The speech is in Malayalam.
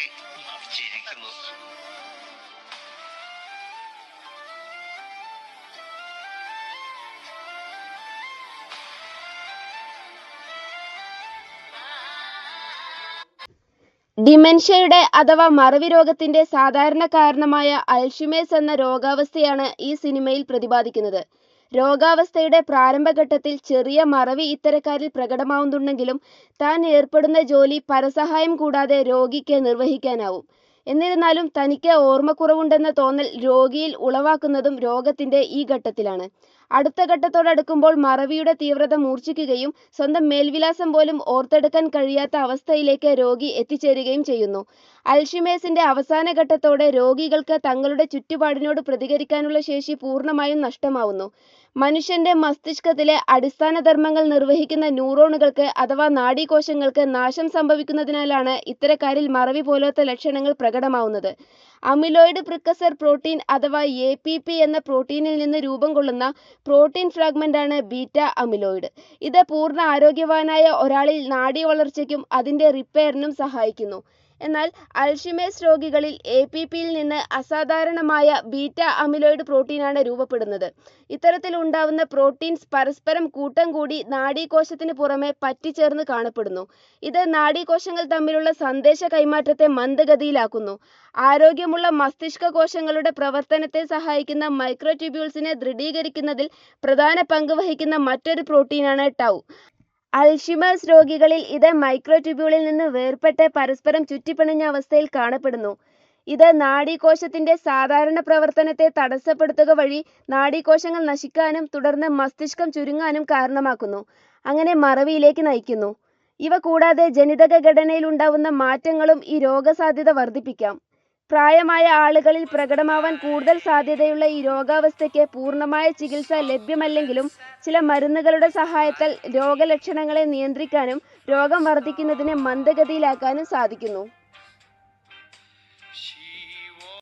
പോലെ ചിരിക്കുന്നു. ഡിമെൻഷ്യയുടെ അഥവാ മറവി രോഗത്തിന്റെ സാധാരണ കാരണമായ അൽഷിമേഴ്സ് എന്ന രോഗാവസ്ഥയാണ് ഈ സിനിമയിൽ പ്രതിപാദിക്കുന്നത്. രോഗാവസ്ഥയുടെ പ്രാരംഭഘട്ടത്തിൽ ചെറിയ മറവി ഇത്തരക്കാരിൽ പ്രകടമാവുന്നുണ്ടെങ്കിലും താൻ ഏർപ്പെടുന്ന ജോലി പരസഹായം കൂടാതെ രോഗിക്ക് നിർവഹിക്കാനാവും. എന്നിരുന്നാലും തനിക്ക് ഓർമ്മക്കുറവുണ്ടെന്ന തോന്നൽ രോഗിയിൽ ഉളവാക്കുന്നതും രോഗത്തിന്റെ ഈ ഘട്ടത്തിലാണ്. അടുത്ത ഘട്ടത്തോടടുക്കുമ്പോൾ മറവിയുടെ തീവ്രത മൂർച്ഛിക്കുകയും സ്വന്തം മേൽവിലാസം പോലും ഓർത്തെടുക്കാൻ കഴിയാത്ത അവസ്ഥയിലേക്ക് രോഗി എത്തിച്ചേരുകയും ചെയ്യുന്നു. അൽഷിമേഴ്സിന്റെ അവസാന ഘട്ടത്തോടെ രോഗികൾക്ക് തങ്ങളുടെ ചുറ്റുപാടിനോട് പ്രതികരിക്കാനുള്ള ശേഷി പൂർണ്ണമായും നഷ്ടമാവുന്നു. മനുഷ്യന്റെ മസ്തിഷ്കത്തിലെ അടിസ്ഥാന ധർമ്മങ്ങൾ നിർവഹിക്കുന്ന ന്യൂറോണുകൾക്ക് അഥവാ നാഡീകോശങ്ങൾക്ക് നാശം സംഭവിക്കുന്നതിനാലാണ് ഇത്തരക്കാരിൽ മറവി പോലത്തെ ലക്ഷണങ്ങൾ പ്രകടമാവുന്നത്. അമിലോയിഡ് പ്രിക്കസർ പ്രോട്ടീൻ അഥവാ APP എന്ന പ്രോട്ടീനിൽ നിന്ന് രൂപം കൊള്ളുന്ന പ്രോട്ടീൻ ഫ്രാഗ്മെന്റാണ് ബീറ്റ അമിലോയിഡ്. ഇത് പൂർണ്ണ ആരോഗ്യവാനായ ഒരാളിൽ നാഡീ വളർച്ചയ്ക്കും അതിന്റെ റിപ്പയറിനും സഹായിക്കുന്നു. എന്നാൽ അൽഷിമേഴ്സ് രോഗികളിൽ APPയിൽ നിന്ന് അസാധാരണമായ ബീറ്റ അമിലോയിഡ് പ്രോട്ടീനാണ് രൂപപ്പെടുന്നത്. ഇത്തരത്തിൽ ഉണ്ടാവുന്ന പ്രോട്ടീൻസ് പരസ്പരം കൂട്ടം കൂടി നാഡീകോശത്തിന് പുറമെ പറ്റിച്ചേർന്ന് കാണപ്പെടുന്നു. ഇത് നാഡീകോശങ്ങൾ തമ്മിലുള്ള സന്ദേശ കൈമാറ്റത്തെ മന്ദഗതിയിലാക്കുന്നു. ആരോഗ്യമുള്ള മസ്തിഷ്ക കോശങ്ങളുടെ പ്രവർത്തനത്തെ സഹായിക്കുന്ന മൈക്രോട്യൂബ്യൂൾസിനെ ദൃഢീകരിക്കുന്നതിൽ പ്രധാന പങ്ക് വഹിക്കുന്ന മറ്റൊരു പ്രോട്ടീനാണ് ടൗ. അൽഷിമേഴ്സ് രോഗികളിൽ ഇത് മൈക്രോട്യൂബ്യൂളിൽ നിന്ന് വേർപെട്ട് പരസ്പരം ചുറ്റിപ്പിണഞ്ഞ അവസ്ഥയിൽ കാണപ്പെടുന്നു. ഇത് നാഡീകോശത്തിന്റെ സാധാരണ പ്രവർത്തനത്തെ തടസ്സപ്പെടുത്തുക വഴി നാഡീകോശങ്ങൾ നശിക്കാനും തുടർന്ന് മസ്തിഷ്കം ചുരുങ്ങാനും കാരണമാക്കുന്നു. അങ്ങനെ മറവിയിലേക്ക് നയിക്കുന്നു. ഇവ കൂടാതെ ജനിതക ഘടനയിലുണ്ടാവുന്ന മാറ്റങ്ങളും ഈ രോഗസാധ്യത വർദ്ധിപ്പിക്കാം. പ്രായമായ ആളുകളിൽ പ്രകടമാവാൻ കൂടുതൽ സാധ്യതയുള്ള ഈ രോഗാവസ്ഥയ്ക്ക് പൂർണ്ണമായ ചികിത്സ ലഭ്യമല്ലെങ്കിലും ചില മരുന്നുകളുടെ സഹായത്താൽ രോഗലക്ഷണങ്ങളെ നിയന്ത്രിക്കാനും രോഗം വർദ്ധിക്കുന്നതിനെ മന്ദഗതിയിലാക്കാനും സാധിക്കുന്നു.